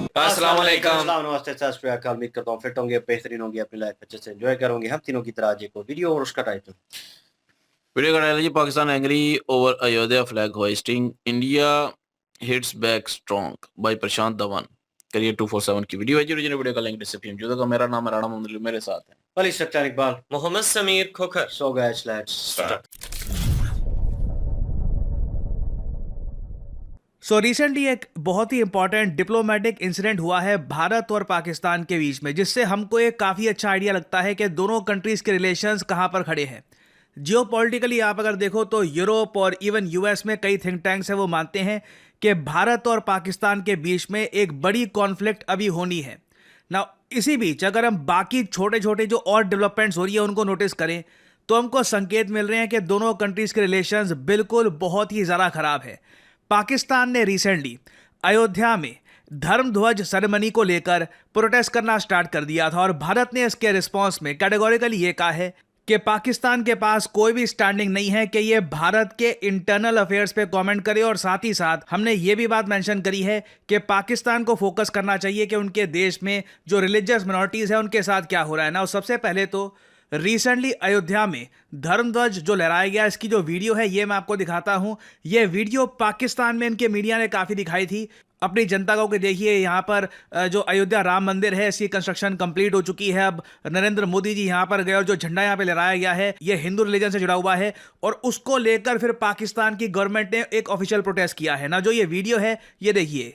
अस्सलाम वालेकुम। नमस्ते, सत श्री अकाल। उम्मीद करता हूँ फिट होंगे, बेहतरीन होंगे, अपनी लाइफ अच्छे से एंजॉय करोगे। हम तीनों की तरह आज एक और वीडियो और उसका टाइटल वीडियो का टाइटल जी, Pakistan angry over Ayodhya flag hoisting, India hits back strong by Prashant Dhawan. Career 247 की वीडियो है जी। ओरिजिनल वीडियो का लिंक डिस्क्रिप्शन में जो। मेरा नाम है राणा मोहम्मद, मेरे साथ है Ali Sachchan Iqbal, Mohammad Sameer Khokhar. So guys let's start. Recently एक बहुत ही इंपॉर्टेंट डिप्लोमेटिक इंसिडेंट हुआ है भारत और पाकिस्तान के बीच में, जिससे हमको एक काफ़ी अच्छा आइडिया लगता है कि दोनों कंट्रीज़ के रिलेशंस कहाँ पर खड़े हैं। जियोपॉलिटिकली आप अगर देखो तो यूरोप और इवन यूएस में कई थिंक टैंक्स हैं, वो मानते हैं कि भारत और पाकिस्तान के बीच में एक बड़ी कॉन्फ्लिक्ट अभी होनी है ना। इसी बीच अगर हम बाकी छोटे छोटे जो और डेवलपमेंट्स हो रही है उनको नोटिस करें तो हमको संकेत मिल रहे हैं कि दोनों कंट्रीज़ के रिलेशंस बिल्कुल बहुत ही ज़्यादा ख़राब है। पाकिस्तान ने रिसेंटली अयोध्या में धर्म ध्वज सेरेमनी को लेकर प्रोटेस्ट करना स्टार्ट कर दिया था और भारत ने इसके रिस्पांस में कैटेगोरिकली ये कहा है कि पाकिस्तान के पास कोई भी स्टैंडिंग नहीं है कि ये भारत के इंटरनल अफेयर्स पे कमेंट करे। और साथ ही साथ हमने ये भी बात मेंशन करी है कि पाकिस्तान को फोकस करना चाहिए कि उनके देश में जो रिलीजियस मिनॉरिटीज़ है उनके साथ क्या हो रहा है ना। और सबसे पहले तो रिसेंटली अयोध्या में धर्म ध्वज जो लहराया गया, इसकी जो वीडियो है ये मैं आपको दिखाता हूं। ये वीडियो पाकिस्तान में इनके मीडिया ने काफ़ी दिखाई थी अपनी जनता को कि देखिए यहाँ पर जो अयोध्या राम मंदिर है इसकी कंस्ट्रक्शन कंप्लीट हो चुकी है। अब नरेंद्र मोदी जी यहाँ पर गए और जो झंडा यहाँ पे लहराया गया है ये हिंदू रिलीजन से जुड़ा हुआ है और उसको लेकर फिर पाकिस्तान की गवर्नमेंट ने एक ऑफिशियल प्रोटेस्ट किया है ना। जो ये वीडियो है ये देखिए।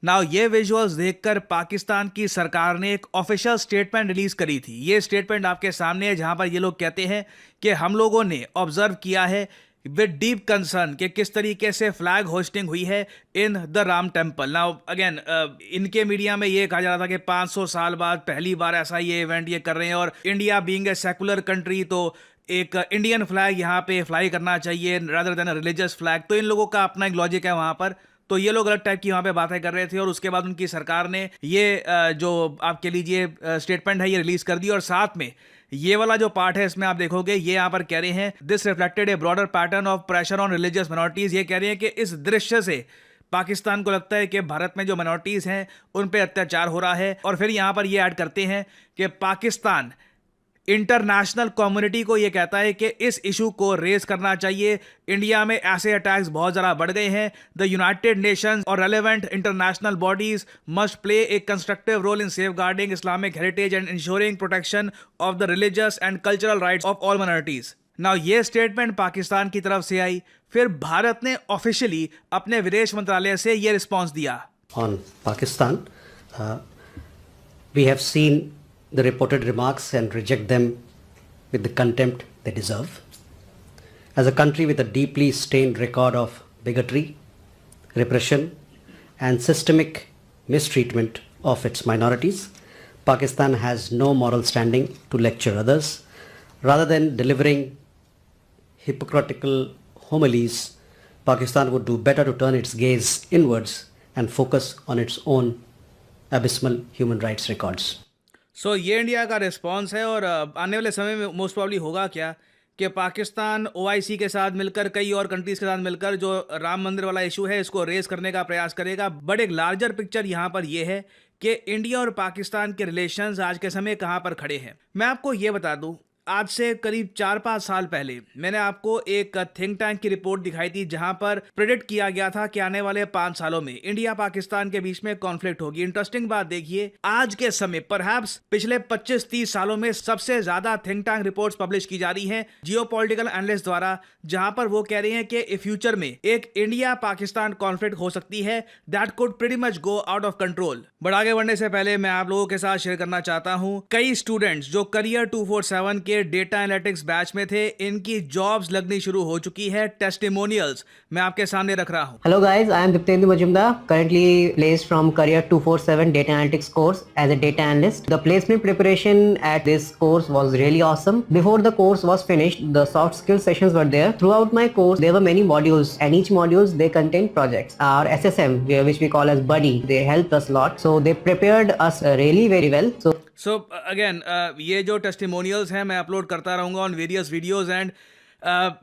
नाउ ये विजुअल्स देखकर पाकिस्तान की सरकार ने एक ऑफिशियल स्टेटमेंट रिलीज करी थी। ये स्टेटमेंट आपके सामने है जहां पर ये लोग कहते हैं कि हम लोगों ने ऑब्जर्व किया है विद डीप कंसर्न कि किस तरीके से फ्लैग होस्टिंग हुई है in the Ram temple. Now again इनके मीडिया में ये कहा जा रहा था कि 500 साल बाद पहली बार ऐसा ये इवेंट ये कर रहे हैं और India being a secular country तो एक इंडियन फ्लैग यहाँ पे फ्लाई करना चाहिए रादर देन रिलीजियस फ्लैग। तो इन लोगों का अपना एक लॉजिक है वहाँ पर। तो ये लोग अलग टाइप की वहाँ पे बातें कर रहे थे और उसके बाद उनकी सरकार ने ये जो आप कह लीजिए स्टेटमेंट है ये रिलीज कर दी। और साथ में ये वाला जो पार्ट है इसमें आप देखोगे ये यहाँ पर कह रहे हैं this reflected a broader pattern of pressure on religious minorities. ये कह रहे हैं कि इस दृश्य से पाकिस्तान को लगता है कि भारत में जो मिनॉरिटीज हैं उन पे अत्याचार हो रहा है। और फिर यहाँ पर ये ऐड करते हैं कि पाकिस्तान इंटरनेशनल कम्युनिटी को ये कहता है कि इस इशू को रेज करना चाहिए। इंडिया में ऐसे अटैक्स बहुत ज़्यादा बढ़ गए हैं। द यूनाइटेड नेशंस और relevant international bodies must play a constructive role in safeguarding Islamic heritage and ensuring protection of the religious and cultural rights of all minorities. Now ये स्टेटमेंट पाकिस्तान की तरफ से आई, फिर भारत ने ऑफिशियली अपने विदेश मंत्रालय से ये रिस्पॉन्स दिया। On Pakistan, we have seen the reported remarks and reject them with the contempt they deserve. As a country with a deeply stained record of bigotry, repression and systemic mistreatment of its minorities, Pakistan has no moral standing to lecture others. Rather than delivering hypocritical homilies, Pakistan would do better to turn its gaze inwards and focus on its own abysmal human rights records. ये India का response है और आने वाले समय में most probably होगा क्या कि पाकिस्तान ओआईसी के साथ मिलकर कई और कंट्रीज़ के साथ मिलकर जो राम मंदिर वाला इशू है इसको रेज करने का प्रयास करेगा। बट एक लार्जर पिक्चर यहाँ पर यह है कि इंडिया और पाकिस्तान के रिलेशंस आज के समय कहाँ पर खड़े हैं। मैं आपको ये बता दूँ, आज से करीब 4-5 साल पहले मैंने आपको एक थिंक टैंक की रिपोर्ट दिखाई थी जहां पर प्रेडिक्ट किया गया था कि आने वाले 5 सालों में इंडिया पाकिस्तान के बीच में कॉन्फ्लिक्ट होगी। इंटरेस्टिंग बात देखिए, आज के समय परहैप्स पिछले 25-30 सालों में सबसे ज्यादा थिंक टैंक रिपोर्ट्स पब्लिश की जा रही हैं जियोपॉलिटिकल एनालिस्ट द्वारा, जहां पर वो कह रहे हैं कि फ्यूचर में एक इंडिया पाकिस्तान कॉन्फ्लिक्ट हो सकती है that could pretty much go out of control. But आगे बढ़ने से पहले मैं आप लोगों के साथ शेयर करना चाहता हूं कई स्टूडेंट्स जो करियर 247 के के डेटा एनालिटिक्स बैच में थे, इनकी जॉब्स लगनी शुरू हो चुकी है। टेस्टिमोनियल्स मैं आपके सामने रख रहा हूं। Hello guys, I am Diptendu Majumdar, currently placed from Career 247 Data Analytics course as a data analyst. The placement preparation at this course was really awesome. Before the course was finished, the soft skill sessions were there. Throughout my course, there were many modules, and each modules they contain projects. Our SSM, which we call as Buddy, they helped us a lot. So they prepared us really very well. So again ये जो testimonials हैं मैं upload करता रहूंगा on various videos and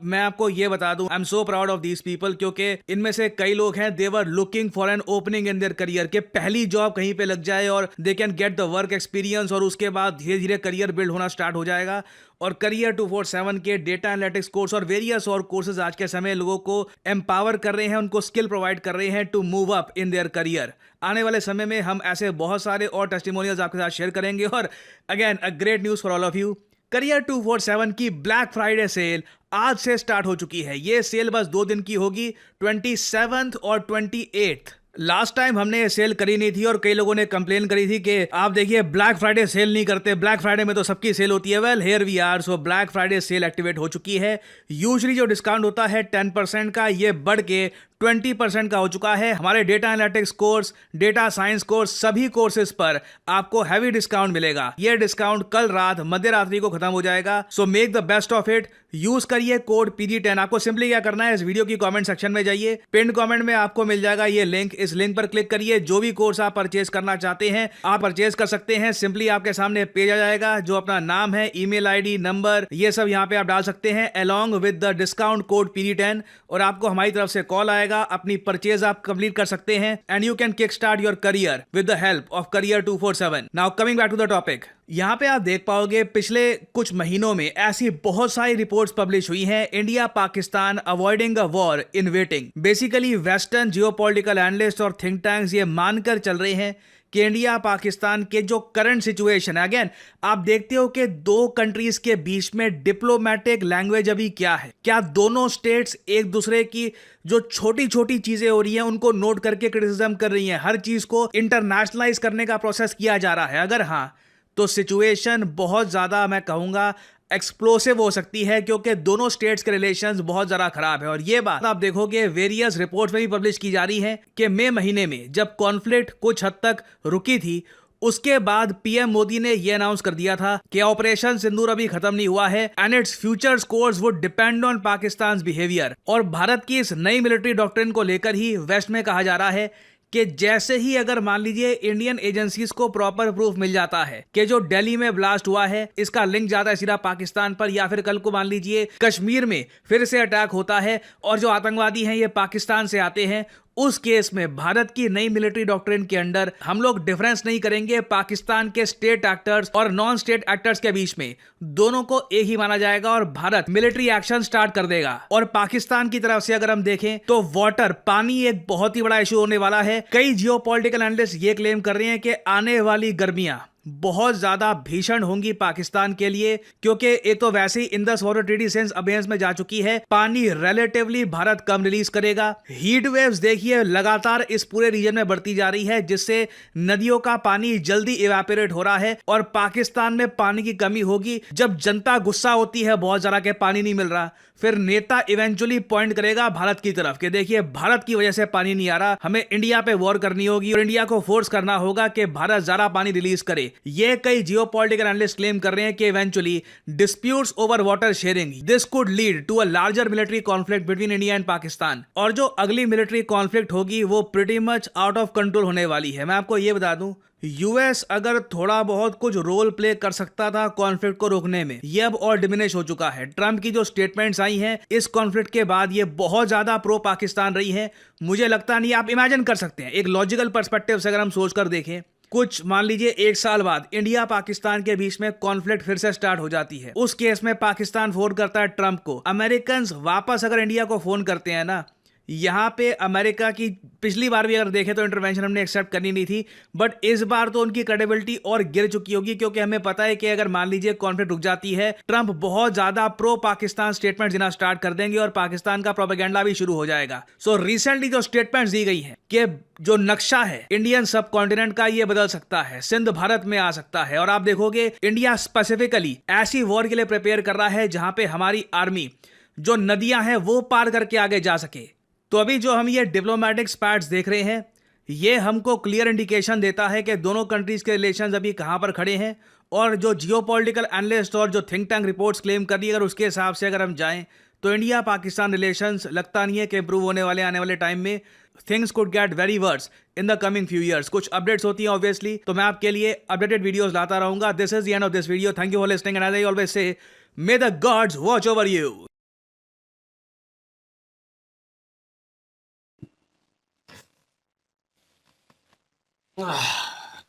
मैं आपको ये बता दूं, I am so proud of these people, क्योंकि इनमें से कई लोग हैं they were looking for an opening in their career, के पहली जॉब कहीं पे लग जाए और they can get the work experience और उसके बाद धीरे धीरे करियर बिल्ड होना स्टार्ट हो जाएगा। और करियर 247 के डेटा एनालिटिक्स कोर्स और वेरियस और कोर्सेज आज के समय लोगों को एम्पावर कर रहे हैं, उनको स्किल प्रोवाइड कर रहे हैं to move up in their career. आने वाले समय में हम ऐसे बहुत सारे और टेस्टिमोनियल्स आपके साथ शेयर करेंगे। और again a great news for all of you, career 247 की ब्लैक फ्राइडे सेल आज से स्टार्ट हो चुकी है। ये सेल बस 2 दिन की होगी, 27 और 28। लास्ट टाइम हमने ये सेल करी नहीं थी और कई लोगों ने कंप्लेन करी थी कि आप देखिए ब्लैक फ्राइडे सेल नहीं करते, ब्लैक फ्राइडे में तो सबकी सेल होती है। Well here we are, so Black Friday sale activate हो चुकी है। यूजुअली जो डिस्काउंट होता है 10% का, ये बढ़ के 20% का हो चुका है। हमारे data analytics course, data science course, सभी कोर्सेज पर आपको हैवी डिस्काउंट मिलेगा। ये डिस्काउंट कल रात मध्य रात्रि को खत्म हो जाएगा, so make the best of it. Use करिए कोड PG10। आपको सिंपली क्या करना है, इस वीडियो की कमेंट सेक्शन में जाइए, पिन कमेंट में आपको मिल जाएगा ये लिंक, इस लिंक पर क्लिक करिए। जो भी कोर्स आप परचेज करना चाहते हैं आप परचेज कर सकते हैं। सिंपली आपके सामने पेज आ जाएगा, जो अपना नाम है, ईमेल ID, नंबर, ये सब यहाँ पे आप डाल सकते हैं along with the discount code PG10 और आपको हमारी तरफ से कॉल आएगा। अपनी परचेज आप कंप्लीट कर सकते हैं and you can kick start your career with the help of career 247। Now coming back to the topic, यहाँ पे आप देख पाओगे पिछले कुछ महीनों में ऐसी बहुत सारी रिपोर्ट्स पब्लिश हुई हैं, India Pakistan avoiding a war in waiting. Basically western geopolitical analyst और थिंक टैंक्स ये मानकर चल रहे हैं कि इंडिया पाकिस्तान के जो करंट सिचुएशन है, अगेन आप देखते हो कि 2 कंट्रीज के बीच में डिप्लोमेटिक लैंग्वेज अभी क्या है, क्या दोनों स्टेट्स एक दूसरे की जो छोटी छोटी चीजें हो रही हैं उनको नोट करके क्रिटिसिज्म कर रही हैं, हर चीज को इंटरनेशनलाइज करने का प्रोसेस किया जा रहा है। अगर हाँ तो सिचुएशन बहुत ज्यादा मैं कहूंगा एक्सप्लोसिव हो सकती है, क्योंकि दोनों स्टेट्स के रिलेशंस बहुत ज्यादा खराब है। और ये बात आप देखोगे वेरियस रिपोर्ट्स में भी पब्लिश की जा रही है कि मई महीने में जब कॉन्फ्लिक्ट कुछ हद तक रुकी थी, उसके बाद पीएम मोदी ने यह अनाउंस कर दिया था कि ऑपरेशन सिंदूर अभी खत्म नहीं हुआ है and its future scores would depend on Pakistan behaviour. और भारत की इस नई मिलिट्री डॉक्ट्रिन को लेकर ही वेस्ट में कहा जा रहा है कि जैसे ही अगर मान लीजिए इंडियन एजेंसीज को प्रॉपर प्रूफ मिल जाता है कि जो दिल्ली में ब्लास्ट हुआ है इसका लिंक ज्यादा है सीधा पाकिस्तान पर, या फिर कल को मान लीजिए कश्मीर में फिर से अटैक होता है और जो आतंकवादी हैं ये पाकिस्तान से आते हैं, उस केस में भारत की नई मिलिट्री डॉक्ट्रिन के अंडर हम लोग डिफरेंस नहीं करेंगे पाकिस्तान के स्टेट एक्टर्स और नॉन स्टेट एक्टर्स के बीच में, दोनों को एक ही माना जाएगा और भारत मिलिट्री एक्शन स्टार्ट कर देगा। और पाकिस्तान की तरफ से अगर हम देखें तो वाटर, पानी एक बहुत ही बड़ा इशू होने वाला है। कई जियोपॉलिटिकल एनालिस्ट ये क्लेम कर रहे हैं कि आने वाली गर्मियां बहुत ज्यादा भीषण होंगी पाकिस्तान के लिए, क्योंकि एक तो वैसे ही इंडस वाटर ट्रीटी सेंस अबेयंस में जा चुकी है, पानी रिलेटिवली भारत कम रिलीज करेगा। हीट वेव्स देखिए लगातार इस पूरे रीजन में बढ़ती जा रही है, जिससे नदियों का पानी जल्दी इवेपोरेट हो रहा है और पाकिस्तान में पानी की कमी होगी। जब जनता गुस्सा होती है बहुत ज्यादा कि पानी नहीं मिल रहा, फिर नेता इवेंचुअली पॉइंट करेगा भारत की तरफ कि देखिए भारत की वजह से पानी नहीं आ रहा, हमें इंडिया पे वॉर करनी होगी और इंडिया को फोर्स करना होगा कि भारत ज्यादा पानी रिलीज करे। ये कई जियोपॉलिटिकल एनालिस्ट क्लेम कर रहे हैं कि eventually disputes over water sharing this could lead to a larger military conflict between India and Pakistan. और जो अगली मिलिट्री कॉन्फ्लिक्ट होगी वो pretty much out of control होने वाली है। मैं आपको ये बता दूं, यूएस अगर थोड़ा बहुत कुछ रोल प्ले कर सकता था कॉन्फ्लिक्ट को रोकने में, ये अब और डिमिनिश हो चुका है। ट्रंप की जो स्टेटमेंट्स आई हैं इस कॉन्फ्लिक्ट के बाद ये बहुत ज्यादा प्रो पाकिस्तान रही है। मुझे लगता नहीं, आप इमेजिन कर सकते हैं एक लॉजिकल पर्सपेक्टिव से अगर हम सोच कर देखें, कुछ मान लीजिए 1 साल बाद इंडिया पाकिस्तान के बीच में कॉन्फ्लिक्ट फिर से स्टार्ट हो जाती है, उस केस में पाकिस्तान फोन करता है ट्रंप को, अमेरिकन वापस अगर इंडिया को फोन करते हैं ना, यहाँ पे अमेरिका की पिछली बार भी अगर देखें तो इंटरवेंशन हमने एक्सेप्ट करनी नहीं थी, बट इस बार तो उनकी क्रेडिबिलिटी और गिर चुकी होगी, क्योंकि हमें पता है कि अगर मान लीजिए कॉन्फ्लिक्ट रुक जाती है, ट्रंप बहुत ज्यादा प्रो पाकिस्तान स्टेटमेंट देना स्टार्ट कर देंगे और पाकिस्तान का प्रोपेगेंडा भी शुरू हो जाएगा। सो रिसेंटली जो स्टेटमेंट्स दी गई है कि जो नक्शा है इंडियन सब कॉन्टिनेंट का ये बदल सकता है, सिंध भारत में आ सकता है, और आप देखोगे इंडिया स्पेसिफिकली ऐसी वॉर के लिए प्रिपेयर कर रहा है जहां पे हमारी आर्मी जो नदियां हैं वो पार करके आगे जा सके। तो अभी जो हम ये डिप्लोमेटिक स्पैट्स देख रहे हैं, ये हमको क्लियर इंडिकेशन देता है कि दोनों कंट्रीज के रिलेशंस अभी कहां पर खड़े हैं, और जो जियोपॉलिटिकल एनालिस्ट और जो थिंक टैंक रिपोर्ट्स क्लेम कर रही है, अगर उसके हिसाब से अगर हम जाएं तो इंडिया पाकिस्तान रिलेशंस लगता नहीं है कि इंप्रूव होने वाले आने वाले टाइम में। Things could get very worse in the coming few years. कुछ अपडेट्स होती हैं ऑब्वियसली, तो मैं आपके लिए अपडेटेड वीडियोस लाता रहूंगा। This is the end of this video. Thank you for listening and as I always say, may the gods watch over you.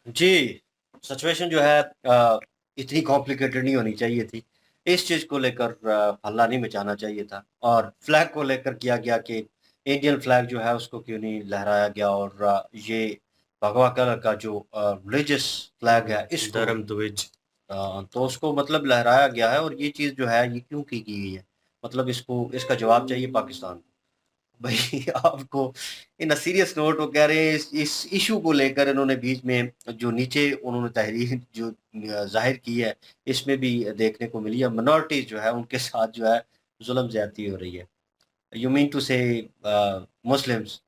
जी, सिचुएशन जो है इतनी कॉम्प्लिकेटेड नहीं होनी चाहिए थी। इस चीज़ को लेकर हल्ला नहीं मचाना चाहिए था, और फ्लैग को लेकर किया गया कि इंडियन फ्लैग जो है उसको क्यों नहीं लहराया गया, और ये भगवा कलर का जो रिलीजियस फ्लैग है इसको धर्म ध्वज तो उसको मतलब लहराया गया है, और ये चीज़ जो है ये क्यों की गई है, मतलब इसका जवाब चाहिए पाकिस्तान को। भाई आपको इन अ सीरियस नोट वो कह रहे हैं इस इशू को लेकर इन्होंने बीच में जो नीचे उन्होंने तहरीर जो जाहिर की है, इसमें भी देखने को मिली है मिनॉरिटीज जो है उनके साथ जो है जुल्म ज्यादती हो रही है। यू मीन टू से मुस्लिम्स,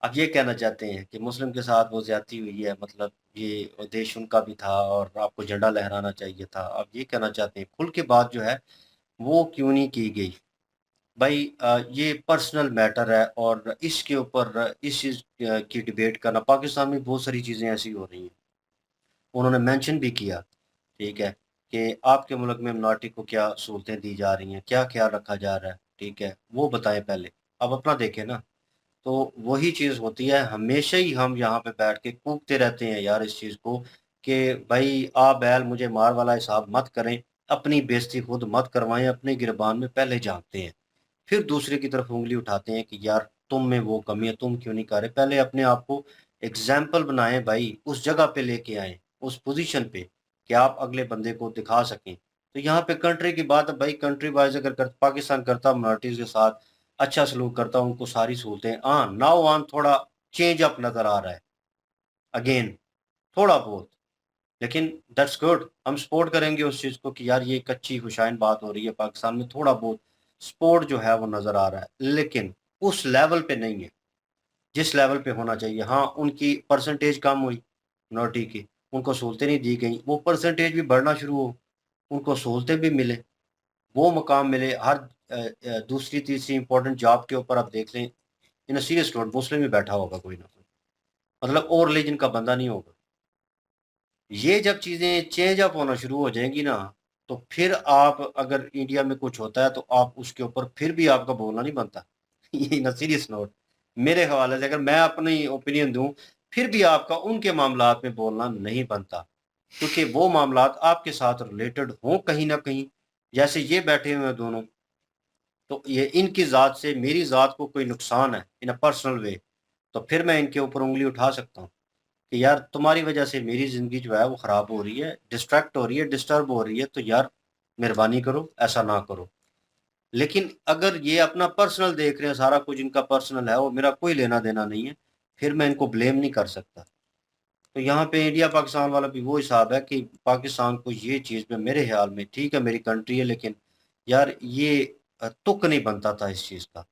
आप ये कहना चाहते हैं कि मुस्लिम के साथ वो ज्यादती हुई है, मतलब ये देश उनका भी था और आपको झंडा लहराना चाहिए था, आप ये कहना चाहते हैं। खुल के बात जो है वो क्यों नहीं की गई भाई? ये पर्सनल मैटर है, और इसके ऊपर इस चीज़ की डिबेट करना, पाकिस्तान में बहुत सारी चीज़ें ऐसी हो रही हैं, उन्होंने मेंशन भी किया, ठीक है, कि आपके मुल्क में मिनॉरिटी को क्या सहूलतें दी जा रही हैं, क्या ख्याल रखा जा रहा है, ठीक है, वो बताएं पहले, अब अपना देखें ना। तो वही चीज़ होती है, हमेशा ही हम यहाँ पे बैठ के कूकते रहते हैं यार इस चीज़ को कि भाई आप बैल मुझे मार वाला हिसाब मत करें, अपनी बेइज्जती खुद मत करवाएं, अपने गिरबान में पहले झांकते हैं, फिर दूसरे की तरफ उँगली उठाते हैं कि यार तुम में वो कमी है, तुम क्यों नहीं कर रहे। पहले अपने आप को एग्जाम्पल बनाएं भाई, उस जगह पे लेके आएँ, उस पोज़ीशन पे कि आप अगले बंदे को दिखा सकें। तो यहाँ पे कंट्री की बात है भाई, कंट्री वाइज़ अगर पाकिस्तान करता माइनॉरिटीज़ के साथ अच्छा सलूक करता, उनको सारी सहूलतें, हाँ, नाउ ऑन थोड़ा चेंज अप नज़र आ रहा है, अगेन थोड़ा बहुत, लेकिन दैट्स गुड। हम सपोर्ट करेंगे उस चीज़ को कि यार ये एक अच्छी खुशाइन बात हो रही है, पाकिस्तान में थोड़ा बहुत सपोर्ट जो है वो नज़र आ रहा है, लेकिन उस लेवल पे नहीं है जिस लेवल पे होना चाहिए। हाँ, उनकी परसेंटेज कम हुई मिनॉरिटी की, उनको सहूलतें नहीं दी गई, वो परसेंटेज भी बढ़ना शुरू हो, उनको सहूलतें भी मिले, वो मकाम मिले, हर दूसरी तीसरी इंपॉर्टेंट जॉब के ऊपर आप देख लें, इन सीरियस नोट मुस्लिम ही बैठा होगा कोई ना कोई, मतलब और रिलीजन का बंदा नहीं होगा। ये जब चीज़ें चेंज अप होना शुरू हो जाएंगी ना, तो फिर आप अगर इंडिया में कुछ होता है तो आप उसके ऊपर फिर भी आपका बोलना नहीं बनता। ये ना सीरियस नोट, मेरे हवाले से अगर मैं अपनी ओपिनियन दूं, फिर भी आपका उनके मामलात में बोलना नहीं बनता, क्योंकि वो मामलात आपके साथ रिलेटेड हों कहीं ना कहीं। जैसे ये बैठे हुए हैं दोनों, तो ये इनकी ज़ात से मेरी ज़ात को कोई नुकसान है इन अ पर्सनल वे, तो फिर मैं इनके ऊपर उंगली उठा सकता हूँ कि यार तुम्हारी वजह से मेरी ज़िंदगी जो है वो ख़राब हो रही है, डिस्ट्रैक्ट हो रही है, डिस्टर्ब हो रही है, तो यार मेहरबानी करो ऐसा ना करो। लेकिन अगर ये अपना पर्सनल देख रहे हैं, सारा कुछ इनका पर्सनल है, वो मेरा कोई लेना देना नहीं है, फिर मैं इनको ब्लेम नहीं कर सकता। तो यहाँ पे इंडिया पाकिस्तान वाला भी वो हिसाब है कि पाकिस्तान को ये चीज़ पे मेरे ख्याल में, ठीक है मेरी कंट्री है, लेकिन यार ये तुक नहीं बनता था इस चीज़ का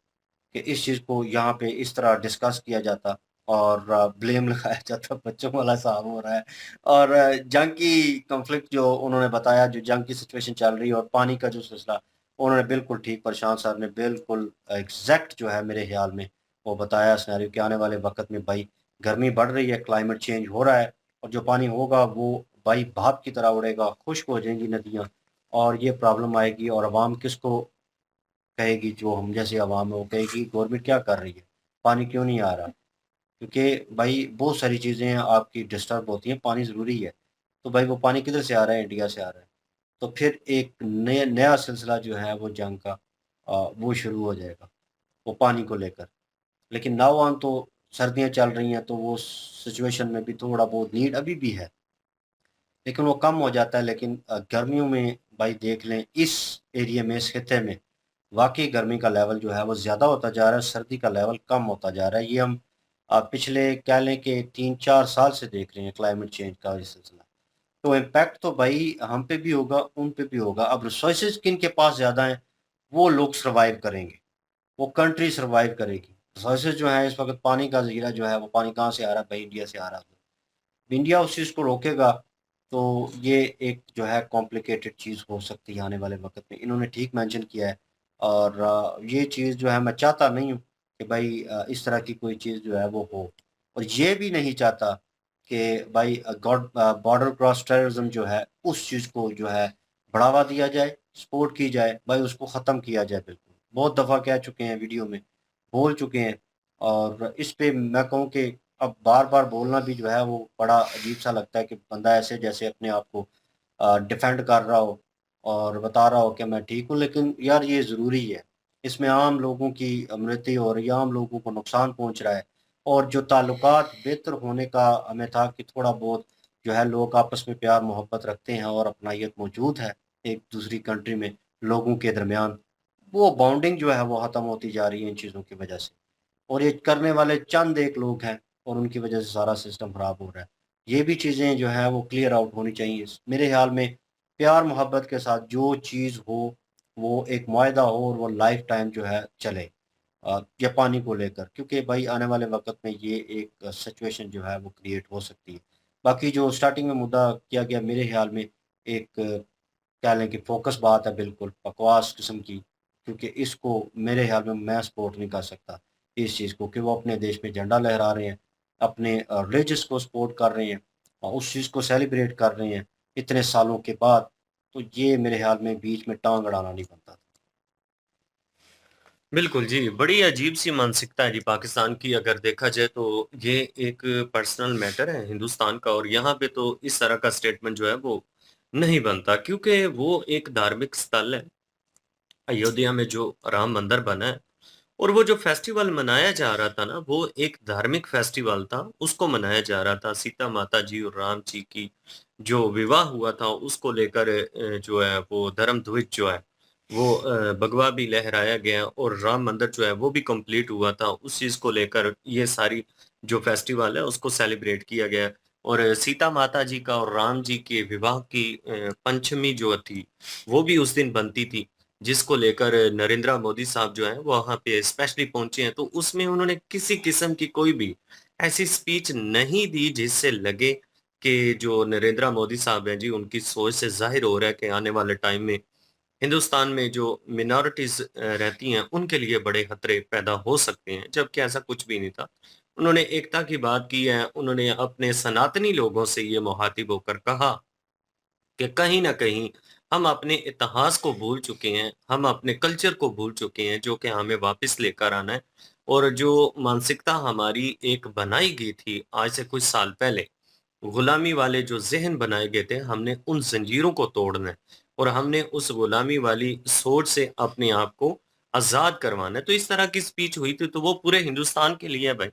कि इस चीज़ को यहाँ पे इस तरह डिस्कस किया जाता और ब्लेम लगाया जाता। बच्चों वाला हिसाब हो रहा है। और जंग की कॉन्फ्लिक्ट जो उन्होंने बताया, जो जंग की सिचुएशन चल रही है और पानी का जो सिलसिला, उन्होंने बिल्कुल ठीक, प्रशांत साहब ने बिल्कुल एग्जैक्ट जो है मेरे ख्याल में वो बताया सिनेरियो कि आने वाले वक्त में भाई गर्मी बढ़ रही है, क्लाइमेट चेंज हो रहा है, और जो पानी होगा वो भाई भाप की तरह उड़ेगा, खुश्क हो जाएंगी नदियाँ, और ये प्रॉब्लम आएगी। और आवाम किसको कहेगी? जो हम जैसे आवाम है वो कहेगी गवर्नमेंट क्या कर रही है, पानी क्यों नहीं आ रहा? क्योंकि भाई बहुत सारी चीज़ें आपकी डिस्टर्ब होती हैं, पानी ज़रूरी है। तो भाई वो पानी किधर से आ रहा है? इंडिया से आ रहा है। तो फिर एक नया सिलसिला जो है वो जंग का वो शुरू हो जाएगा, वो पानी को लेकर। लेकिन नाउ ऑन तो सर्दियाँ चल रही हैं, तो वो सिचुएशन में भी थोड़ा बहुत नीड अभी भी है, लेकिन वो कम हो जाता है। लेकिन गर्मियों में भाई देख लें, इस एरिया में, इस खित्ते में वाक़ई गर्मी का लेवल जो है वो ज़्यादा होता जा रहा है, सर्दी का लेवल कम होता जा रहा है। ये हम पिछले कह लें कि 3-4 साल से देख रहे हैं क्लाइमेट चेंज का ये सिलसिला। तो इम्पैक्ट तो भाई हम पे भी होगा, उन पे भी होगा। अब रिसोर्सेज़ किनके पास ज़्यादा हैं, वो लोग सर्वाइव करेंगे, वो कंट्री सर्वाइव करेगी। रिसोर्सेज़ जो हैं इस वक़्त, पानी का ज़ख़ीरा जो है, वो पानी कहाँ से आ रहा है भाई? इंडिया से आ रहा है। इंडिया उस चीज़ को रोकेगा तो ये एक जो है कॉम्प्लिकेटेड चीज़ हो सकती है आने वाले वक़्त में। इन्होंने ठीक मेंशन किया है, और ये चीज़ जो है मैं चाहता नहीं हूँ कि भाई इस तरह की कोई चीज़ जो है वो हो। और ये भी नहीं चाहता कि भाई बॉर्डर क्रॉस टेररिज़्म जो है उस चीज़ को जो है बढ़ावा दिया जाए, सपोर्ट की जाए, भाई उसको ख़त्म किया जाए बिल्कुल। बहुत दफ़ा कह चुके हैं, वीडियो में बोल चुके हैं, और इस पे मैं कहूँ कि अब बार-बार बोलना भी जो है वो बड़ा अजीब-सा लगता है कि बंदा ऐसे जैसे अपने आप को डिफेंड कर रहा हो और बता रहा हो कि मैं ठीक हूँ, लेकिन यार ये ज़रूरी है। इसमें आम लोगों की मृत्यु हो रही है, आम लोगों को नुकसान पहुँच रहा है, और जो ताल्लुकात बेहतर होने का हमें था कि थोड़ा बहुत जो है लोग आपस में प्यार मोहब्बत रखते हैं और अपनाइत मौजूद है एक दूसरी कंट्री में लोगों के दरमियान, वो बॉन्डिंग जो है वो ख़त्म होती जा रही है इन चीज़ों की वजह से। और ये करने वाले चंद एक लोग हैं, और उनकी वजह से सारा सिस्टम ख़राब हो रहा है। ये भी चीज़ें जो हैं वो क्लियर आउट होनी चाहिए। मेरे ख़्याल में प्यार मोहब्बत के साथ जो चीज़ हो, वो एक मुआहदा हो और वो लाइफ़ टाइम जो है चले, या पानी को लेकर, क्योंकि भाई आने वाले वक़्त में ये एक सिचुएशन जो है वो क्रिएट हो सकती है। बाकी जो स्टार्टिंग में मुद्दा किया गया, मेरे ख़्याल में एक कह लें कि फ़ोकस बात है, बिल्कुल बकवास किस्म की, क्योंकि इसको मेरे ख़्याल में मैं सपोर्ट नहीं कर सकता इस चीज़ को, कि वो अपने देश में झंडा लहरा रहे हैं, अपने रिलीजियस को सपोर्ट कर रहे हैं और उस चीज़ को सेलिब्रेट कर रहे हैं इतने सालों के बाद। तो ये मेरे ख़्याल में बीच में टाँग अड़ाना नहीं बनता। बिल्कुल जी, बड़ी अजीब-सी मानसिकता है जी पाकिस्तान की। अगर देखा जाए तो ये एक पर्सनल मैटर है हिंदुस्तान का, और यहाँ पे तो इस तरह का स्टेटमेंट जो है वो नहीं बनता, क्योंकि वो एक धार्मिक स्थल है। अयोध्या में जो राम मंदिर बना है, और वो जो फेस्टिवल मनाया जा रहा था ना, वो एक धार्मिक फेस्टिवल था, उसको मनाया जा रहा था। सीता माता जी और राम जी की जो विवाह हुआ था, उसको लेकर जो है वो धर्म ध्वज जो है वो भगवा भी लहराया गया, और राम मंदिर जो है वो भी कंप्लीट हुआ था। उस चीज़ को लेकर ये सारी जो फेस्टिवल है उसको सेलिब्रेट किया गया। और सीता माता जी का और राम जी के विवाह की पंचमी जो थी, वो भी उस दिन बनती थी, जिसको लेकर नरेंद्र मोदी साहब जो हैं, वो वहाँ पे स्पेशली पहुँचे हैं। तो उसमें उन्होंने किसी किस्म की कोई भी ऐसी स्पीच नहीं दी जिससे लगे कि जो नरेंद्र मोदी साहब हैं जी, उनकी सोच से ज़ाहिर हो रहा है कि आने वाले टाइम में हिंदुस्तान में जो मिनॉरिटीज़ रहती हैं, उनके लिए बड़े खतरे पैदा हो सकते हैं, जबकि ऐसा कुछ भी नहीं था। उन्होंने एकता की बात की है, उन्होंने अपने सनातनी लोगों से ये मुखातिब होकर कहा कि कहीं न कहीं हम अपने इतिहास को भूल चुके हैं, हम अपने कल्चर को भूल चुके हैं, जो कि हमें वापस लेकर आना है। और जो मानसिकता हमारी एक बनाई गई थी आज से कुछ साल पहले, गुलामी वाले जो ज़हन बनाए गए थे, हमने उन ज़ंजीरों को तोड़ना है, और हमने उस गुलामी वाली सोच से अपने आप को आज़ाद करवाना है। तो इस तरह की स्पीच हुई थी, तो वो पूरे हिंदुस्तान के लिए है भाई।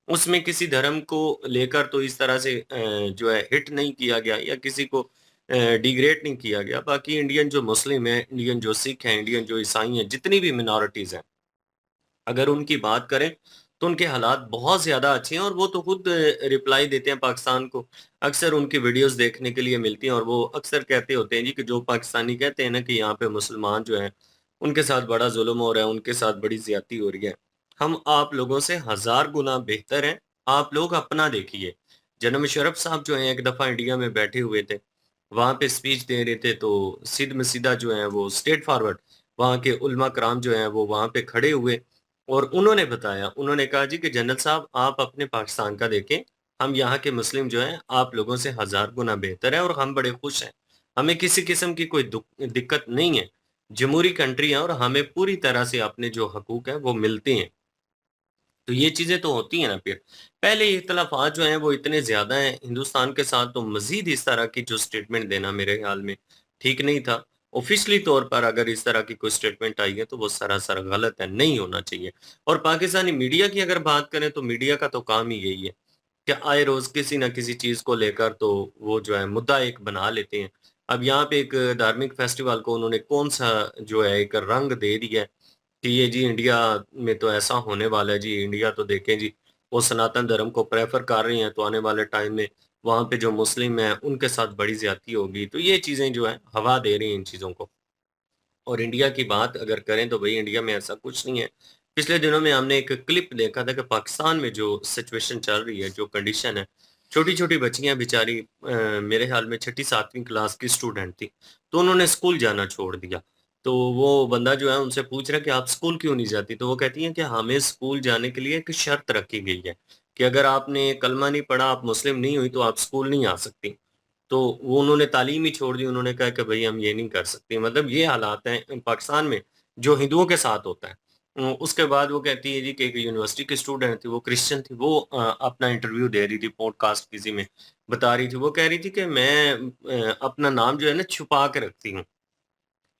उसमें किसी धर्म को लेकर तो इस तरह से जो है हिट नहीं किया गया, या किसी को डिग्रेड नहीं किया गया। बाकी इंडियन जो मुस्लिम हैं, इंडियन जो सिख हैं, इंडियन जो ईसाई हैं, जितनी भी मिनॉरिटीज़ हैं, अगर उनकी बात करें तो उनके हालात बहुत ज़्यादा अच्छे हैं, और वो तो खुद रिप्लाई देते हैं पाकिस्तान को। अक्सर उनकी वीडियोज़ देखने के लिए मिलती हैं, और वो अक्सर कहते होते हैं जी कि जो पाकिस्तानी कहते हैं ना कि यहाँ पे मुसलमान जो हैं, उनके साथ बड़ा ज़ुल्म हो रहा है, उनके साथ बड़ी ज़्यादती हो रही है। हम आप लोगों से हज़ार गुना बेहतर हैं, आप लोग अपना देखिए। जनाब मुशर्रफ साहब जो हैं एक दफ़ा इंडिया में बैठे हुए थे, वहाँ पे स्पीच दे रहे थे, तो सीध में सीधा जो है वो स्ट्रेट फॉरवर्ड वहाँ के उलमा कराम जो हैं वो वहाँ पे खड़े हुए, और उन्होंने बताया, उन्होंने कहा जी कि जनरल साहब आप अपने पाकिस्तान का देखें, हम यहाँ के मुस्लिम जो हैं आप लोगों से हज़ार गुना बेहतर हैं, और हम बड़े खुश हैं। हमें किसी किस्म की कोई दिक्कत नहीं है। जमहूरी कंट्री है, और हमें पूरी तरह से अपने जो हकूक हैं वो मिलते हैं। तो ये चीज़ें तो होती हैं ना फिर। पहले इख्तलाफात जो हैं वो इतने ज़्यादा हैं हिंदुस्तान के साथ, तो मज़ीद इस तरह की जो स्टेटमेंट देना मेरे ख़्याल में ठीक नहीं था। ऑफिशियली तौर पर अगर इस तरह की कोई स्टेटमेंट आई है तो वो सरासर गलत है, नहीं होना चाहिए। और पाकिस्तानी मीडिया की अगर बात करें तो मीडिया का तो काम ही यही है कि आए रोज किसी ना किसी चीज को लेकर तो वो जो है मुद्दा एक बना लेते हैं। अब यहाँ पे एक धार्मिक फेस्टिवल को उन्होंने कौन सा जो है एक रंग दे दिया है कि ये जी इंडिया में तो ऐसा होने वाला है जी, इंडिया तो देखें जी वो सनातन धर्म को प्रेफर कर रही हैं तो आने वाले टाइम में वहां पे जो मुस्लिम हैं उनके साथ बड़ी ज्यादती होगी। तो ये चीजें जो है हवा दे रही हैं इन चीजों को। और इंडिया की बात अगर करें तो भाई इंडिया में ऐसा कुछ नहीं है। पिछले दिनों में हमने एक क्लिप देखा था कि पाकिस्तान में जो सिचुएशन चल रही है, जो कंडीशन है, छोटी-छोटी बच्चियां बेचारी मेरे ख्याल में छठी 7वीं क्लास की स्टूडेंट थी, तो उन्होंने स्कूल जाना छोड़ दिया। तो वो बंदा जो है उनसे पूछ रहा है कि आप स्कूल क्यों नहीं जाती? तो वो कहती हैं कि हमें स्कूल जाने के लिए एक शर्त रखी गई है कि अगर आपने कलमा नहीं पढ़ा, आप मुस्लिम नहीं हुई तो आप स्कूल नहीं आ सकती। तो वो उन्होंने तालीम ही छोड़ दी, उन्होंने कहा कि भई हम ये नहीं कर सकते। मतलब ये हालात हैं पाकिस्तान में, जो हिंदुओं के साथ होता है। उसके बाद वो कहती है जी कि एक यूनिवर्सिटी की स्टूडेंट थी, वो क्रिश्चियन थी, वो अपना इंटरव्यू दे रही थी पॉडकास्ट किसी में, बता रही थी, वो कह रही थी कि मैं अपना नाम जो है ना छुपा के रखती हूँ।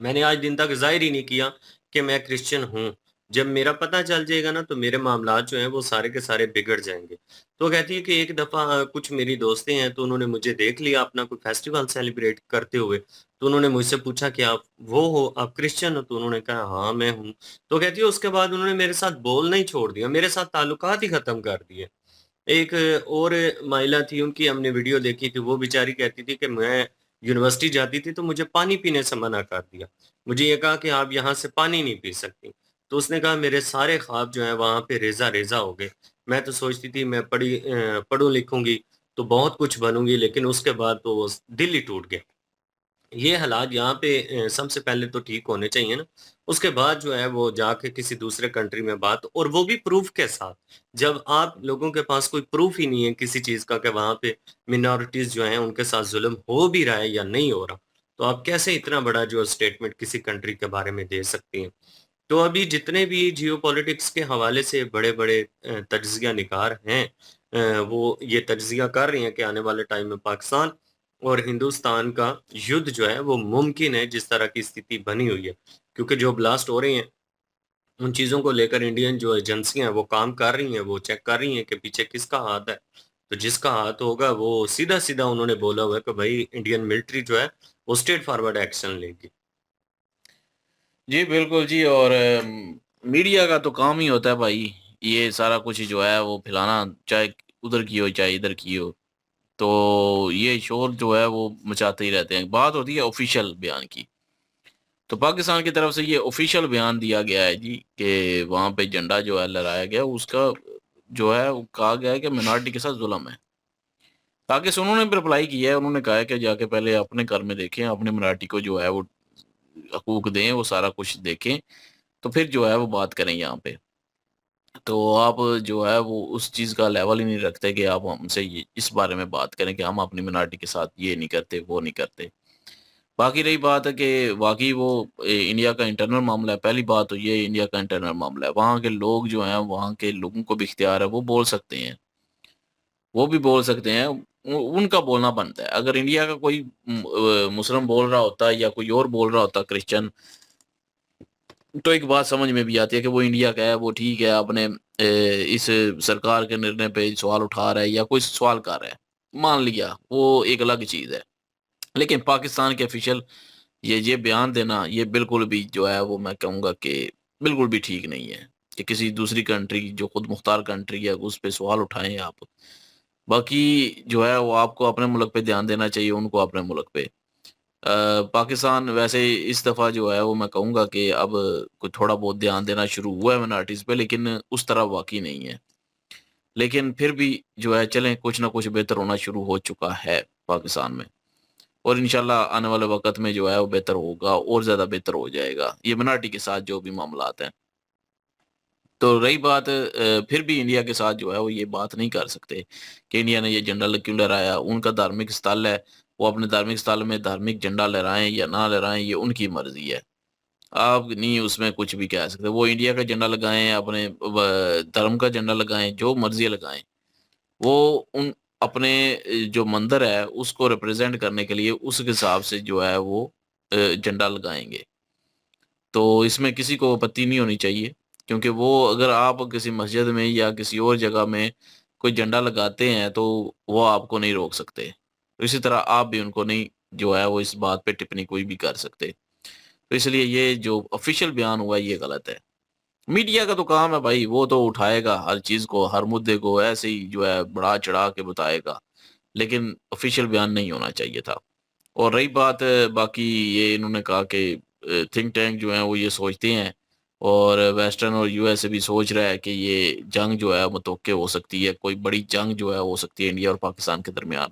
मैंने आज दिन तक ज़ाहिर ही नहीं किया कि मैं क्रिश्चियन हूँ। जब मेरा पता चल जाएगा ना तो मेरे मामलात जो हैं वो सारे के सारे बिगड़ जाएँगे। तो कहती है कि एक दफ़ा कुछ मेरी दोस्तें हैं तो उन्होंने मुझे देख लिया अपना कोई फेस्टिवल सेलिब्रेट करते हुए। तो उन्होंने मुझसे पूछा कि आप वो हो, आप क्रिश्चियन हो? तो उन्होंने कहा हाँ, मैं हूँ। तो कहती है उसके बाद उन्होंने मेरे साथ बोलना ही छोड़ दिया, मेरे साथ ताल्लुकात ही ख़त्म कर दिए। एक और महिला थी, उनकी हमने वीडियो देखी थी, वो बेचारी कहती थी कि मैं यूनिवर्सिटी जाती थी तो मुझे पानी पीने से मना कर दिया। मुझे ये कहा कि आप यहाँ से पानी नहीं पी सकती। तो उसने कहा मेरे सारे ख्वाब जो हैं वहाँ पे रेज़ा-रेज़ा हो गए। मैं तो सोचती थी मैं पढ़ूँ लिखूँगी तो बहुत कुछ बनूँगी, लेकिन उसके बाद तो दिल ही टूट गया। ये हालात यहाँ पे सबसे पहले तो ठीक होने चाहिए ना, उसके बाद जो है वो जाके किसी दूसरे कंट्री में बात, और वो भी प्रूफ़ के साथ। जब आप लोगों के पास कोई प्रूफ़ ही नहीं है किसी चीज़ का कि वहाँ पे मिनॉरिटीज़ जो हैं उनके साथ ज़ुल्म हो भी रहा है या नहीं हो रहा, तो आप कैसे इतना बड़ा जो स्टेटमेंट किसी कंट्री के बारे में दे सकती हैं? तो अभी जितने भी जियोपॉलिटिक्स के हवाले से बड़े-बड़े तज्ज़िया निगार हैं, वो ये तज्ज़िया कर रहे हैं कि आने वाले टाइम में पाकिस्तान और हिंदुस्तान का युद्ध जो है वो मुमकिन है, जिस तरह की स्थिति बनी हुई है। क्योंकि जो ब्लास्ट हो रहे हैं, उन चीज़ों को लेकर इंडियन जो एजेंसियाँ हैं वो काम कर रही हैं, वो चेक कर रही हैं कि पीछे किसका हाथ है। तो जिसका हाथ होगा वो सीधा-सीधा उन्होंने बोला हुआ है कि भई इंडियन मिलिट्री जो है वो स्ट्रेट फॉरवर्ड एक्शन लेगी। जी, बिल्कुल जी। और मीडिया का तो काम ही होता है भाई, ये सारा कुछ जो है वो फैलाना, चाहे उधर की हो, चाहे इधर की हो। तो ये शोर जो है वो मचाते ही रहते हैं। बात होती है ऑफ़िशियल बयान की। तो पाकिस्तान की तरफ से ये ऑफ़िशियल बयान दिया गया है जी कि वहाँ पे झंडा जो है लहराया गया, उसका जो है वो कहा गया है कि माइनॉरिटी के साथ ज़ुल्म है। आगे से उन्होंने भी रिप्लाई किया है, उन्होंने कहा है कि जाके पहले अपने घर में देखें, अपनी माइनॉरिटी को जो है वो हकूक दें, वो सारा कुछ देखें, तो फिर जो है वो बात करें यहाँ पे। तो आप जो है वो उस चीज़ का लेवल ही नहीं रखते कि आप हमसे ये इस बारे में बात करें कि हम अपनी मिनारिटी के साथ ये नहीं करते, वो नहीं करते। बाकी रही बात है कि वाक़ई वो इंडिया का इंटरनल मामला है, पहली बात तो ये इंडिया का इंटरनल मामला है। वहाँ के लोग जो हैं, वहाँ के लोगों को भी इख्तियार है, वो बोल सकते हैं। वो भी बोल सकते हैं, उनका बोलना बनता है। अगर इंडिया का कोई मुस्लिम बोल रहा होता या कोई और बोल रहा होता क्रिश्चियन, तो एक बात समझ में भी आती है कि वो इंडिया का है, वो ठीक है, आपने इस सरकार के निर्णय पे सवाल उठा रहा है या कोई सवाल कर रहा है, मान लिया, वो एक अलग चीज़ है। लेकिन पाकिस्तान के ऑफिशियल ये बयान देना, ये बिल्कुल भी जो है वो मैं कहूँगा कि बिल्कुल भी ठीक नहीं है कि किसी दूसरी कंट्री जो खुद मुख्तार कंट्री है, उस पे सवाल उठाएँ आप। बाकी जो है वो आपको अपने मुल्क पे ध्यान देना चाहिए, उनको अपने मुल्क पे। पाकिस्तान वैसे इस दफ़ा जो है वो मैं कहूँगा कि अब कुछ थोड़ा बहुत ध्यान देना शुरू हुआ है माइनॉरिटीज़ पे, लेकिन उस तरह वाक़ई नहीं है। लेकिन फिर भी जो है चलें, कुछ ना कुछ बेहतर होना शुरू हो चुका है पाकिस्तान में, और इंशाल्लाह आने वाले वक़्त में जो है वो बेहतर होगा और ज़्यादा बेहतर हो जाएगा, ये माइनॉरिटी के साथ जो भी मामलात हैं। तो रही बात फिर भी इंडिया के साथ जो है वो ये बात नहीं कर सकते कि इंडिया ने ये झंडा क्यों लहराया, उनका धार्मिक स्थल है, वो अपने धार्मिक स्थल में धार्मिक झंडा लहराएँ या ना लहराएँ, ये उनकी मर्ज़ी है। आप नहीं उसमें कुछ भी कह सकते। वो इंडिया का झंडा लगाएँ, अपने धर्म का झंडा लगाएँ, जो मर्ज़ी लगाएँ। वो उन अपने जो मंदिर है उसको रिप्रेज़ेंट करने के लिए उस हिसाब से जो है वो झंडा लगाएंगे। तो इसमें किसी को आपत्ति नहीं होनी चाहिए, क्योंकि वो अगर आप किसी मस्जिद में या किसी और जगह में कोई झंडा लगाते हैं तो वो आपको नहीं रोक सकते। तो इसी तरह आप भी उनको नहीं जो है वो इस बात पे टिप्पणी कोई भी कर सकते। तो इसलिए ये जो ऑफिशियल बयान हुआ ये गलत है। मीडिया का तो काम है भाई, वो तो उठाएगा हर चीज को, हर मुद्दे को ऐसे ही जो है बढ़ा चढ़ा के बताएगा, लेकिन ऑफिशियल बयान नहीं होना चाहिए था। और रही बात बाकी ये इन्होंने कहा कि थिंक टैंक जो है वो ये सोचते हैं, और वेस्टर्न और यूएसए भी सोच रहा है कि ये जंग जो है मुतवक्के हो सकती है, कोई बड़ी जंग जो है हो सकती है इंडिया और पाकिस्तान के दरमियान।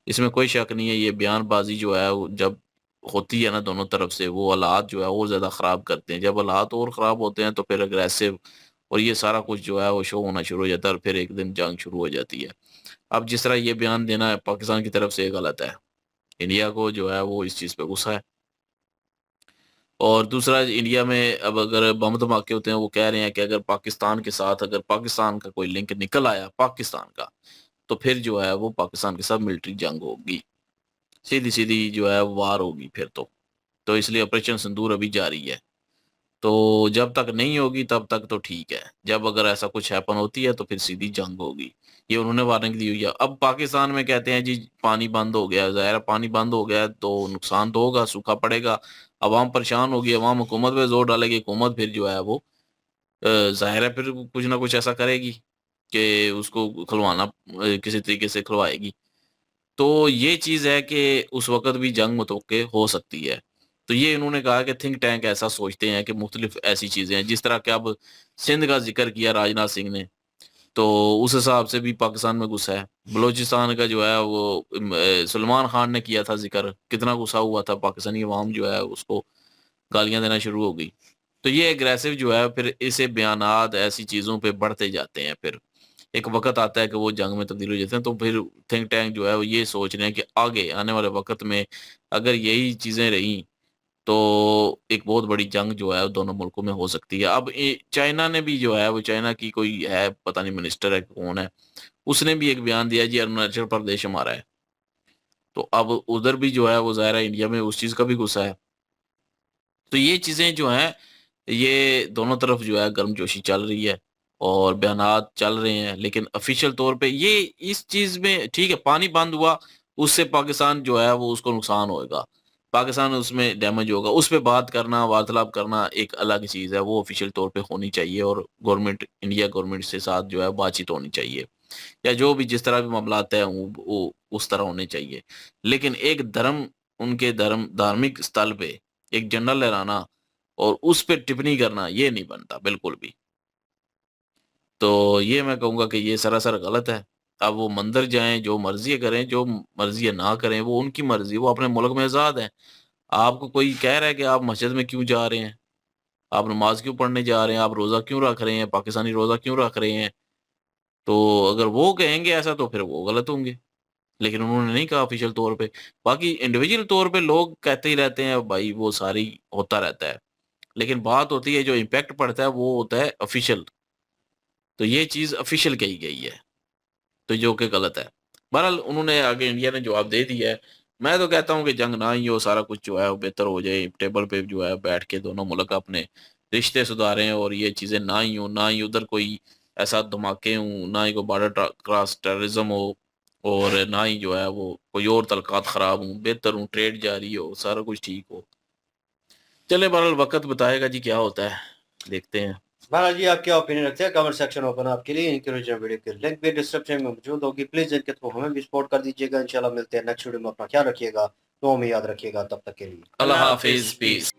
इसमें कोई शक नहीं है। ये बयानबाजी जो है वो जब होती है ना दोनों तरफ से, वो हालात जो है और ज़्यादा ख़राब करते हैं। जब हालात और ख़राब होते हैं तो फिर अग्रेसिव और ये सारा कुछ जो है वो शो होना शुरू हो जाता है, और फिर एक दिन जंग शुरू हो जाती है। अब जिस तरह ये बयान देना है पाकिस्तान की तरफ से गलत है। इंडिया को जो है वो इस चीज़ पे गुस्सा है। और दूसरा, इंडिया में अब अगर बम धमाके होते हैं, वो कह रहे हैं कि अगर पाकिस्तान के साथ अगर पाकिस्तान का कोई लिंक निकल आया पाकिस्तान का, तो फिर जो है वो पाकिस्तान के साथ मिलिट्री जंग होगी, सीधी-सीधी जो है वार होगी फिर तो। तो इसलिए ऑपरेशन सिंदूर अभी जारी है। तो जब तक नहीं होगी तब तक तो ठीक है। जब अगर ऐसा कुछ हैपन होती है तो फिर सीधी जंग होगी। ये उन्होंने वार्निंग दी हुई है। अब पाकिस्तान में कहते हैं जी पानी बंद हो गया है, ज़ाहिर है पानी बंद हो गया है तो नुकसान तो होगा, सूखा पड़ेगा, अवाम परेशान होगी, अवाम हुकूमत पे ज़ोर डालेगी, हुकूमत फिर जो है वो ज़ाहिर है फिर कुछ ना कुछ ऐसा करेगी कि उसको खुलवाना किसी तरीके से खुलवाएगी। तो ये चीज़ है कि उस वक़्त भी जंग मुतवक्के हो सकती है। तो ये इन्होंने कहा कि थिंक टैंक ऐसा सोचते हैं कि मुख्तलिफ़ ऐसी चीज़ें हैं, जिस तरह कि अब सिंध का ज़िक्र किया राजनाथ सिंह ने, तो उस हिसाब से भी पाकिस्तान में गुस्सा है। बलूचिस्तान का जो है वो सलमान खान ने किया था ज़िक्र, कितना गुस्सा हुआ था, पाकिस्तानी अवाम जो है उसको गालियाँ देना शुरू हो गई। तो ये एग्रेसिव जो है फिर ऐसे बयानात ऐसी चीज़ों पे बढ़ते जाते हैं फिर। एक वक़्त आता है कि वो जंग में तब्दील हो जाते हैं, तो फिर थिंक टैंक जो है वो ये सोच रहे हैं कि आगे आने वाले वक़्त में अगर यही चीज़ें रहीं, तो एक बहुत बड़ी जंग जो है वो दोनों मुल्कों में हो सकती है। अब चाइना ने भी जो है वो, चाइना की कोई है पता नहीं मिनिस्टर है कौन है, उसने भी एक बयान दिया जी अरुणाचल प्रदेश हमारा है। तो अब उधर भी जो है वो ज़ाहिर है इंडिया में उस चीज़ का भी गुस्सा है। तो ये चीज़ें जो हैं, ये दोनों तरफ जो है गर्मजोशी चल रही है और बयानात चल रहे हैं, लेकिन ऑफ़िशियल तौर पे ये इस चीज़ में ठीक है, पानी बंद हुआ, उससे पाकिस्तान जो है वो उसको नुकसान होएगा। पाकिस्तान उसमें डैमेज होगा, उस पे बात करना, वार्तालाप करना एक अलग चीज़ है, वो ऑफ़िशियल तौर पे होनी चाहिए और गवर्नमेंट, इंडिया गवर्नमेंट से साथ जो है बातचीत होनी चाहिए। या जो भी जिस तरह भी मामलात हैं वो उस तरह होने चाहिए। लेकिन एक धर्म, उनके धार्मिक स्थल पे एक झंडा लहराना और उस पे टिप्पणी करना ये नहीं बनता बिल्कुल भी। तो ये मैं कहूँगा कि ये सरासर गलत है। अब वो मंदिर जाएँ, जो मर्ज़ी करें, जो मर्ज़ी ना करें, वो उनकी मर्ज़ी, वो अपने मुल्क में आज़ाद हैं। आपको कोई कह रहा है कि आप मस्जिद में क्यों जा रहे हैं? आप नमाज़ क्यों पढ़ने जा रहे हैं? आप रोज़ा क्यों रख रहे हैं? पाकिस्तानी रोज़ा क्यों रख रहे हैं? तो अगर वो कहेंगे ऐसा तो फिर वो गलत होंगे। लेकिन उन्होंने नहीं कहा ऑफ़िशियल तौर पे। बाकी इंडिविजुअल तौर पे लोग कहते ही रहते हैं भाई, वो सारी होता रहता है। लेकिन बात होती है जो इम्पैक्ट पड़ता है वो होता है ऑफ़िशियल। तो ये चीज़ ऑफ़िशियल कही गई है, तो जो कि गलत है। बहरहाल उन्होंने आगे इंडिया ने जवाब दे दिया है। मैं तो कहता हूँ कि जंग ना ही हो, सारा कुछ जो है वो बेहतर हो जाए। टेबल पे जो है बैठ के दोनों मुल्क अपने रिश्ते सुधारें और ये चीज़ें ना ही हों, ना ही उधर कोई ऐसा धमाके हों, ना ही कोई बॉर्डर क्रॉस टेररिज़्म हो, और ना ही जो है वो कोई और तल्क़ात ख़राब हों, बेहतर हों, ट्रेड जारी हो, सारा कुछ ठीक हो। चलें बहरहाल वक़्त बताएगा जी क्या होता है, देखते हैं। महाराज जी, आप क्या ओपिनियन रखते हैं? कमेंट सेक्शन ओपन है आपके लिए। इनके ओरिजिनल वीडियो की लिंक भी डिस्क्रिप्शन में मौजूद होगी। प्लीज़ इनके थ्रू हमें भी सपोर्ट कर दीजिएगा। इंशाल्लाह मिलते हैं नेक्स्ट वीडियो में। अपना ख्याल रखिएगा, दुआ में याद रखिएगा। तब तक के लिए अल्लाह हाफ़िज़, पीस।